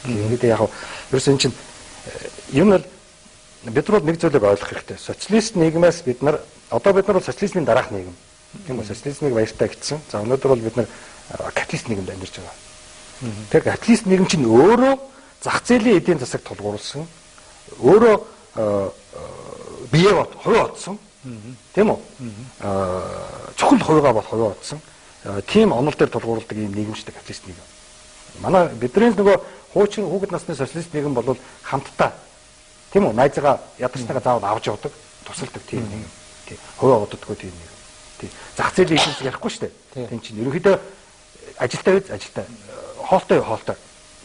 Ингээд яг ерөөс энэ чинь юм бол бид нар нэг зүйлийг ойлгох хэрэгтэй. Социалист нийгмээс бид нар бол социализмын дараах нийгэм. Тийм үү? Социализмыг баяртай гэсэн. За өнөөдөр бол бид нар капиталист нийгэмд амьдарч байгаа. Тэр капиталист нийгэм чинь өөрөө зах зээлийн эдийн засаг тулгуурласан. Өөрөө бие хувь одсон. Тийм үү? Чухал хувьгаа бол хувь одсон. Тийм онол дээр тулгуурладаг ийм нийгэмчтэй капиталист нийгэм. Манай бидний нөгөө хуучин хүүхэд насны социалист нийгэм бол хамтдаа тийм үү? Найзгаа ядарчнаагаа заавал авч явдаг, тусалдаг тийм нийгэм. Тийм. Хувь оддоггүй тийм нийгэм. Тийм. Зах зээлийн эдийн засаг ярихгүй шүү дээ. Тийм чинь ерөнхийдөө ажилтай, хоолтой,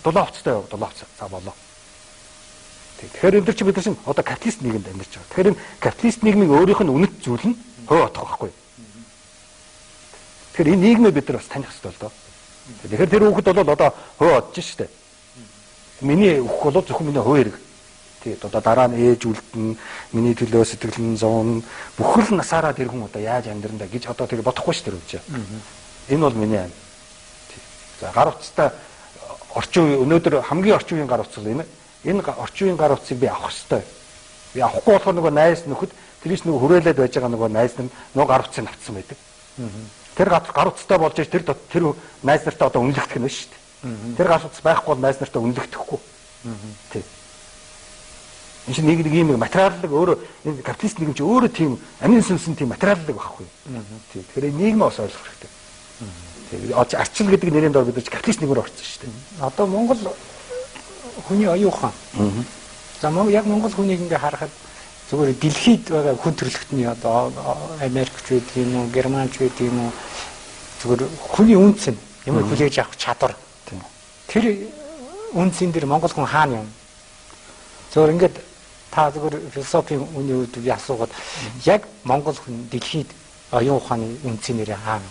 дулаан хувцастай дулаан хувцас. За болоо. Тэгэхээр энэ чинь бид нар чинь одоо капиталист нийгэмд амьдарч байгаа. Тэгэхээр энэ капиталист нийгмийн өөрийнх нь үнэт зүйл нь хувь одох байхгүй. Тэгэхээр энэ нийгмээ бид нар бас таних хэрэгтэй л доо. Тэгэхээр тэр хүүхэд бол одоо хувь одж штэ. Миний хүүх бол зөвхөн миний хувь хэрэг. Тий одоо дараа нь ээж үлдэн, миний төлөө сэтгэлэн зовно. Бүхэл насаараа тэр хүн одоо яаж амьдрандаа гэж одоо тэр бодохгүй ш тэр үуч. Энэ бол миний ам. Тий. За гар утастай орчин үе өнөөдөр хамгийн орчин үеийн гар утас бол энэ орчин үеийн гар утсыг би авах хэрэгтэй. Би авахгүй болохоор нөгөө найз нөхөд тэрийс нөгөө хүрээлээд байж байгаа нөгөө найз нар нөгөө гар утсыг авцсан байдаг. Тэр гар утастай болж тэр найз нартаа одоо үнэлэгдэх нь шүү дээ. Тэр гар утас байхгүй бол найз нартаа үнэлэгдэхгүй. Тий. Энэ чинь нэг ийм материаллаг өөрөө энэ капиталист нийгэм чи өөрөө тийм амин сүнсэн тийм материаллаг байхгүй. Тий. Тэгэхээр нийгмээ бас ойлгох хэрэгтэй. Тий. Арчил гэдэг нэрийн дор бид нар капиталист нийгмээр орсон шүү дээ. Одоо Монгол хүний оюун ухаан. За яг Монгол хүнийг ингээ харахад зүгээр дэлхийд байгаа хүн төрөлхтний одоо Америкч байдаг юм уу, Германч байдаг юм уу зүгээр хүний үнц нь юм хүлээж авах чадвар. Тэр үнцэн дээр Монгол хүн хаана юм? Зөвөр ингээд та зөвөр философийн үний үед би асуугаад яг Монгол хүн дэлхийд оюун ухааны үнцнэрээ хаана?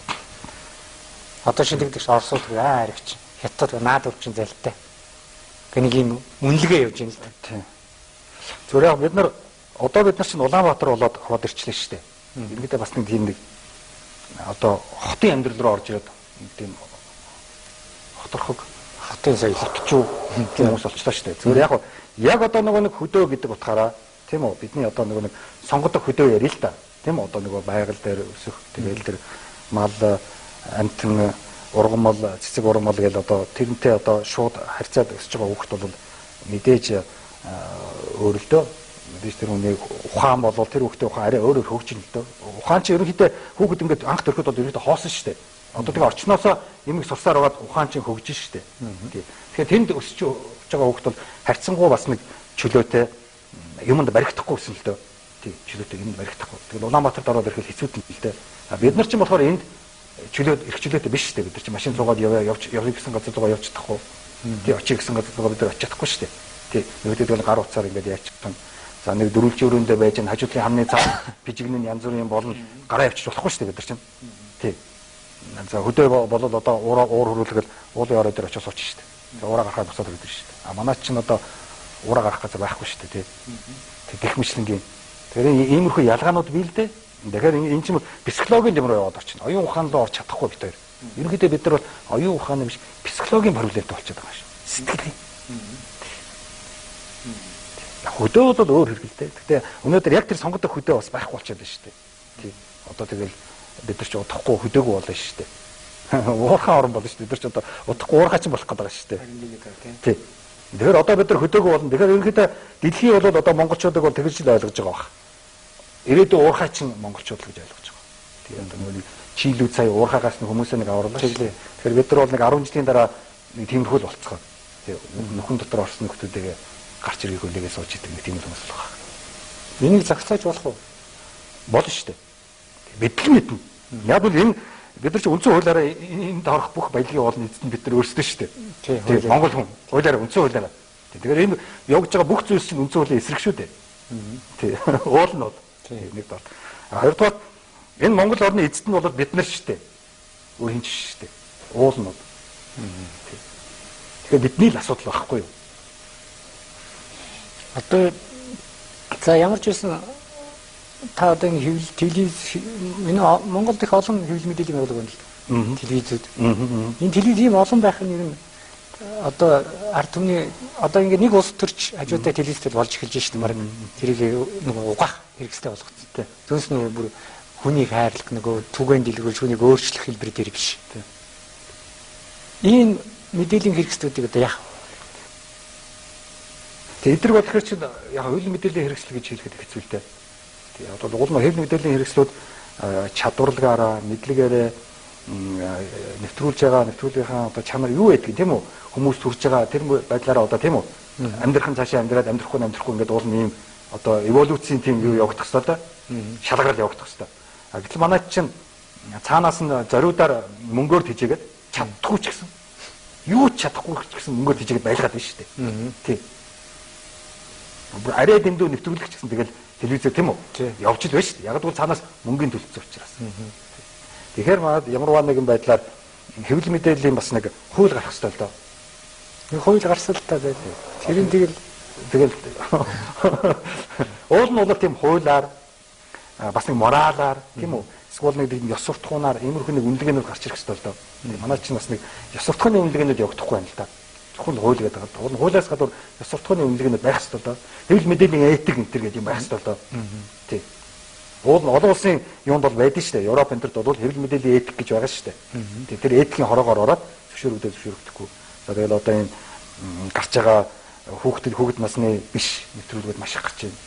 Одоо шилэгдэж Оросууд аригч, Хятад наад өвчин залтай. Гэнийг юм үнэлгээ явж байна л да. Тийм. Зөвөр яг бид нар чинь Улаанбаатар болоод ороод ирчлээ шүү дээ. Ингээд бас нэг тийм нэг одоо хотын амьдрал руу орж ирээд тийм хоторхог хотын соёлтчуу тийм хүмүүс болчлаа шүү дээ. Зөвөр яг одоо нэг хөдөө гэдэг утгаараа тийм үү бидний одоо нэг сонгодог хөдөө ярил л да. Тийм үү одоо нэг байгаль дээр өсөх тэгэл тэр мал амтэн ургамал цэцэг ургамал гэж одоо тэрнтэй одоо шууд харьцаад өсөж байгаа хүүхэд бол мэдээж өөрөлдөө мэдээж тэр хүний ухаан болвол тэр хүүхдийн ухаан арай өөрөөр хөгжин л дөө. Ухаан чи ерөнхийдөө хүүхэд ингээд анх төрөхөд бол ерөнхийдөө хоосон шүү дээ. Одоо тэгээ орчноосоо юмыг сурсаар байгаад ухаан чинь хөгжин шүү дээ. Тэгэхээр тэнд өсөж байгаа хүүхэд бол харьцангуй бас нэг чөлөөтэй юмд баригдахгүй гэсэн л дөө. Тий чөлөөтэй юмд баригдахгүй. Тэгэхээр Улаанбаатарт ороод ирэхэд хэцүү л дээ. Бид нар чинь болохоор энд эрх чөлөөтэй биш шүү дээ. Бид нар чинь машин цугаад явъя гэсэн газар руугаа явж чадахгүй. Тий очие гэсэн газар руугаа бид нар очиж чадахгүй шүү дээ. Тий нөгөөдөл гар утсаар ингээд яачих юм. За нэг дөрвөлжин өрөөндөө байж энэ хажуудлын хамны цаа бижигнэн янз бүрийн болно гараа явчих болохгүй шүү дээ бид нар чинь. Тий. За хөдөө болол одоо уур хөрвүүлгэл уулын орой дээр очиж суучих шүү дээ. Уураа гарахад босоод ирдэг шүү дээ. А манай чинь одоо уураа гарах газар байхгүй шүү дээ тий. Тэг гэх мэтлэнгийн. Тэгэхээр иймэрхүү ялгаанууд бий л дээ. Тэгэхээр энэ чинь психологийн юм руу яваад орчихно. Оюун ухаан руу орч чадахгүй бид хоёр. Ерөнхийдөө бид нар бол оюун ухааны биш психологийн проблемтэй болчиход байгаа шүү. Сэтгэлийн. Хөдөө бол өөр хэрэгэлтэй. Гэтэ өнөөдөр яг тэр сонгодог хөдөө бас байхгүй болчиход байна шүү дээ. Тий. Одоо тэгэл бид нар ч удахгүй хөдөөгүй болно шүү дээ. Уурхай орон болно шүү дээ. Бид нар ч одоо удахгүй уурхай ч болох гэдэг байгаа шүү дээ. Тий. Тэгэхээр одоо бид нар хөдөөгүй болно. Тэгэхээр ерөнхийдөө дэлхий бол одоо монголчуудыг бол тэгж л ойлгож байгаа баг. Ирээдүйн уурхай чинь монголчууд л гэж ойлгож байгаа. Тэгээ одоо нэг чийлүү цай уурхайгаас нэг хүмүүсээ нэг аварлаа шүү дээ. Тэгэхээр бид нар бол нэг 10 жилийн дараа нэг тиймэрхүү л болцгоо. Тэгээ нөхөн дотор орсон нөхдөдөө гарч ирэх хөлөөгөө сууж идэг нэг тийм хүмүүс л байгаа. Энийг загсааж болох уу? Болно шүү дээ. Мэдлэг мэднэ. Яг бол энэ бид нар чи үндсэн хуулиараа энд орох бүх баялагын олон эзэд бид нар өөрсдөө шүү дээ. Тийм Монгол хүн хуулиараа үндсэн хуулиараа. Тэгэхээр энэ явж байгаа бүх зүйлс чинь үндсэн хуулийн эсрэг шүү дээ. Тийм. Уул нь бол нэг дор. Хоёрдугаар энэ Монгол орны эзэд нь бол бид нар шүү дээ. Өөр хин ч шүү дээ. Уул нь бол. Тэгэхээр бидний л асуудал байхгүй юу? Одоо за ямар ч байсан та одоо энэ телевиз энэ Монголд их олон хэвлэл мэдээллийн байгууллага байна л да. Телевизүүд. Энэ телевиз ийм олон байх нь ер нь одоо ард түмний одоо ингээд нэг улс төрч хажуудаа телевизтэй болж эхэлж шүү дээ. Мараг тэрийг нөгөө угаах хэрэгстэй болгоцтой. Зөвс нөгөө бүр хүнийг хайрлах нөгөө түгээн дэлгэрүүлж хүнийг өөрчлөх хэлбэр дээр биш. Энэ мэдээллийн хэрэгслүүдийг одоо яах вэ? Тэгээ эдгээр болохоор чинь яг хуулийн мэдээллийн хэрэгсэл гэж хэлэхэд хэцүү л дээ. Тэгээ одоо уул нь хуулийн мэдээллийн хэрэгслүүд чадварлагаараа, мэдлэгээрээ нэвтрүүлж байгаа нэвтрүүлгийнхаа одоо чанар юу байдгийг тийм үү? Хүмүүс төрж байгаа тэр байдлаараа одоо тийм үү? Амьдрахын цаашаа амьдраад амьдрахгүй ингээд уул нь ийм одоо эволюцийн тийм юу явагдах хэрэгтэй да. Шалгарал явагдах хэрэгтэй. А гэтэл манай чинь цаанаас нь зориудаар мөнгөөр тэжээгээд чаддаггүй ч гэсэн юу ч чадахгүй ч гэсэн мөнгөөр тэжээгээд байлгаад байна шүү дээ. Тийм. Арай дэндүү нэвтрүүлэх гэсэн тэгэл телевизээр тийм үү? Явж л байна шүү дээ. Яг л цаанаас мөнгөний төлөвцсөн учраас. Тэгэхээр манад ямарваа нэгэн байдлаар хэвлэл мэдээллийн бас нэг хууль гарах хэрэгтэй л доо. Нэг хууль гарсан л та байдаг. Тэрийн тэгэл уул нь бол тийм хуулиар бас нэг моралаар тийм үү? Эсвэл нэг ёс суртахуунаар иймэрхүү нэг үнэлгээнүүд гарч ирэх хэрэгтэй л доо. Манай чинь бас нэг ёс суртахууны үнэлгээнүүд явагдахгүй байна л да. Зөвхөн хууль гэдэг байгаа. Уул нь хуулиас гадуур ёс суртахууны үнэлгээнүүд байх хэрэгтэй л доо. Хэвлэл мэдээллийн этик энэ гэдэг юм байх хэрэгтэй л доо. Тийм. Уул нь олон улсын юунд бол байдаг шүү дээ. Европ энтерд бол хэвлэл мэдээллийн этик гэж байгаа шүү дээ. Тэр этикийн хороогоор ороод зөвшөөрөгдөхгүй. За тэгэл одоо энэ гарч байгаа хүүхэд насны биш нэвтрүүлгүүд маш их гарч байна.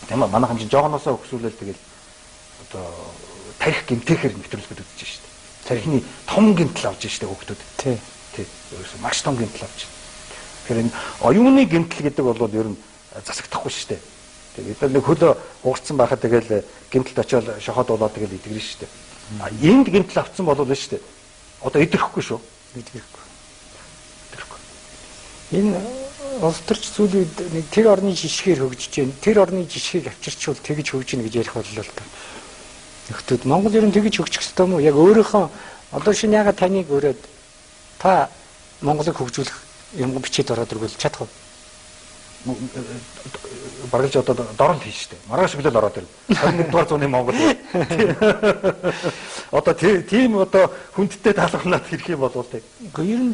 Тийм ээ манайхан чинь жоохноосоо өксүүлэл тэгэл одоо тарих гэмтэхээр нэвтрүүлгүүд үзэж шүү дээ. Тарихны том гэмтэл авч шүү дээ хүүхдүүд. Тий. Ерөөсөө маш том гэмтэл авч. Тэгэхээр энэ оюуны гэмтэл гэдэг бол ер нь засагдахгүй шүү дээ. Тэгээд нэг хөлөө уурцсан байхад тэгэл гэмтэлд очиод шохоод болоод тэгэл идэгрэн шүү дээ. Энд гэмтэл авцсан болов л шүү дээ. Одоо идэрэхгүй шүү. Идэрэхгүй. Энэ улс төрч зүйлүүд нэг тэр орны жишгээр хөгжиж जैन. Тэр орны жишгийг авчирчвал тэгж хөгжинэ гэж ярих боллоо л та. Нөхдүүд Монгол ер нь тэгж хөгжих ёстой юм уу? Яг өөрийнхөө одоо шинэ яга таныг өрөөд та Монголыг хөгжүүлэх юм бичээд ороод ирвэл чадах уу? Баргалж одоо дорол хийн штэ. Маргааш өглөө ороод ирнэ. 21 дугаар зууны Монгол. Одоо тийм одоо хүндтэй даалгавнаад ирэх юм болов тий. Гэхдээ ер нь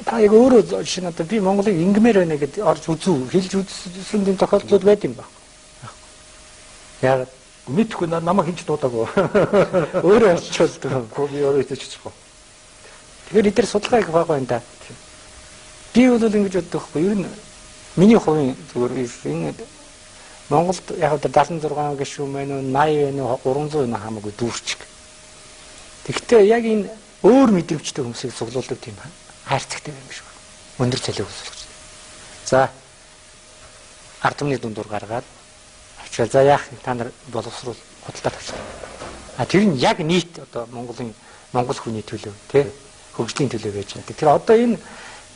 та яг өөрөө шинэ одоо би Монголыг ингэмээр байна гэдээ орж үзүү. Хэлж үзсэн юм тохиолдлууд байд юм ба. Яг мэдхгүй намайг хинч дуудаагүй. Өөрөө олчвол би өөрөө хийчихсэн. Тэгэхээр эдгээр судалгаа их байгаа юм да. Би бол ингэж боддог байхгүй. Ер нь миний хувийн зүгээр энэ Монголд яг одоо 76 гишүүн байна уу 80 байна уу 300 байна хамаагүй дүүрчиг. Тэгэхдээ яг энэ өөр мэдрэмжтэй хүмүүсийг цуглуулдаг тийм хайрцагтай юм биш үү? Өндөр цалин өсгөж. За ард түмний дундуур гаргаад ачаал за яах та нар боловсруул худалдаа тавьчих. Тэр нь яг нийт одоо Монгол хүний төлөө тий хөгжлийн төлөө байж байна. Тэгэхээр одоо энэ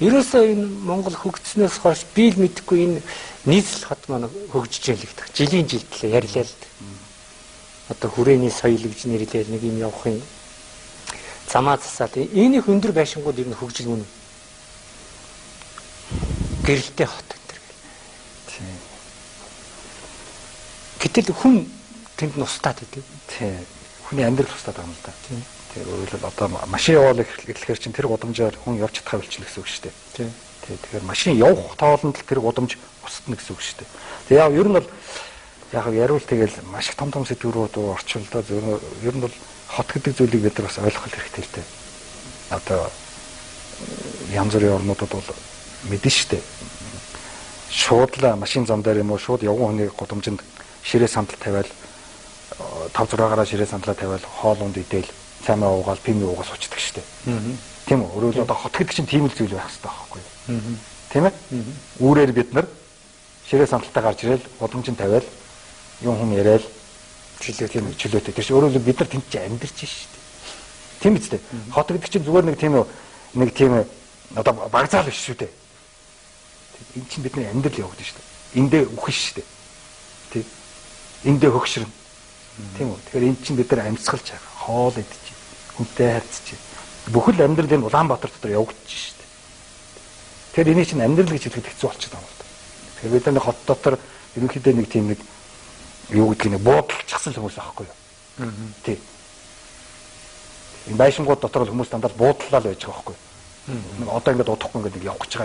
ерөөсөө энэ Монгол хөгжснөөс хойш би л мэдэхгүй энэ нийслэл хот маань хөгжиж ял гэдэг. Жилийн жилдлээ ярьлаа л. Одоо хүрээний соёл гэж нэрлээл нэг юм явахын замаа засаад энэ их өндөр байшингууд ер нь хөгжил үнэ. Гэрэлтэй хот энэ. Тийм. Гэтэл хүн тэнд нустаад идэв. Тийм. Хүний амьдрал тусдаад байгаа юм л да. Тийм. Тэр өөрөлд одоо машин явуулах гэхлээр чинь тэр гудамжаар хүн явж чадхаа болчихно гэсэн үг шүү дээ. Тийм. Тэгэхээр машин явах тоолонд л тэр гудамж устна гэсэн үг шүү дээ. Тэгээ яа ер нь бол яг яриул тэгэл маш их том сэдвүүд орчуулдаа ер нь бол хот гэдэг зүйлийг бид нар бас ойлгох хэрэгтэй л дээ. Одоо янз бүрийн орнуудад бол мэдэн шүү дээ. Шууд л машин зам дээр юм уу шууд явган хүний гудамжинд ширээ сандал тавиал 5-6 гараа ширээ сандлаа тавиал хоолунд идээл цаймаа уугаал пими уугаас уучдаг шүү дээ. Тийм үү? Өөрөөр одоо хот гэдэг чинь тийм л зүйл байх хэрэгтэй байхгүй юу? Тийм ээ? Үүрээр бид нар ширээ сандалтай гарч ирээл гудамжинд тавиал юм хүм яриад чөлөөтэй. Тэр чинь өөрөөр бид нар тэнд чинь амьдарч шүү дээ. Тийм биз дээ. Хот гэдэг чинь зүгээр нэг тийм одоо багцаал биш шүү дээ. Энэ чинь бидний амьдрал явагдаж шүү дээ. Эндээ үхэн шүү дээ. Тийм. Эндээ хөгшрөн. Тийм үү. Тэгэхээр эн чинь бид нар амьсгалж байгаа. Хоол идэж, хүнтэй харьцаж. Бүхэл амьдрал энэ Улаанбаатар дотор явагдаж шүү дээ. Тэгэхээр энийг чинь амьдрал гэж хэлэхэд хэцүү болчиход байгаа юм л да. Тэгэхээр бид нар хот дотор ерөнхийдөө нэг тийм нэг юу гэдгийг нэг буудалчихсан хүмүүс аахгүй юу? Тийм. Энэ байшингууд дотор л хүмүүс дандаа буудлаа л байж байгаа байхгүй юу? Нэг одоо ингээд удахгүй ингээд явах гэж байгаа.